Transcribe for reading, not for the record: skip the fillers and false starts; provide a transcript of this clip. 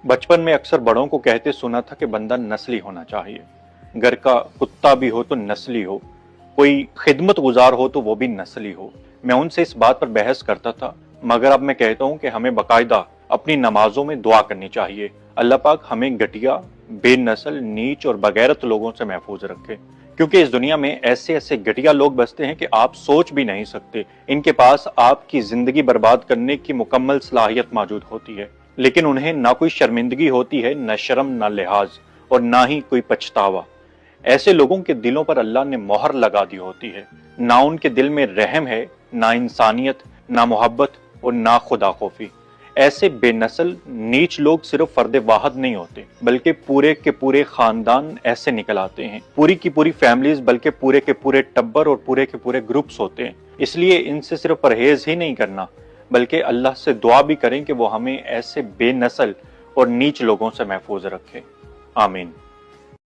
बचपन में अक्सर बड़ों को कहते सुना था कि बंदा नस्ली होना चाहिए। घर का कुत्ता भी हो तो नस्ली हो, कोई खिदमत गुजार हो तो वो भी नस्ली हो। मैं उनसे इस बात पर बहस करता था, मगर अब मैं कहता हूँ कि हमें बाकायदा अपनी नमाजों में दुआ करनी चाहिए, अल्लाह पाक हमें घटिया, बेनस्ल, नीच और बगैरत लोगों से महफूज रखे। क्योंकि इस दुनिया में ऐसे ऐसे घटिया लोग बसते हैं कि आप सोच भी नहीं सकते। इनके पास आपकी जिंदगी बर्बाद करने की मुकम्मल सलाहियत मौजूद होती है, लेकिन उन्हें ना कोई शर्मिंदगी होती है, न शर्म, न लिहाज और ना ही कोई पछतावा। ऐसे लोगों के दिलों पर अल्लाह ने मोहर लगा दी होती है। ना उनके दिल में रहम है, ना इंसानियत, ना मोहब्बत और ना खुदा खौफी। ऐसे बेनस्ल नीच लोग सिर्फ फर्द वाहद नहीं होते, बल्कि पूरे के पूरे खानदान ऐसे निकल आते हैं, पूरी की पूरी फैमिलीज, बल्कि पूरे के पूरे टब्बर और पूरे के पूरे ग्रुप्स होते हैं। इसलिए इनसे सिर्फ परहेज ही नहीं करना, बल्कि अल्लाह से दुआ भी करें कि वो हमें ऐसे बेनस्ल और नीच लोगों से महफूज रखे। आमीन।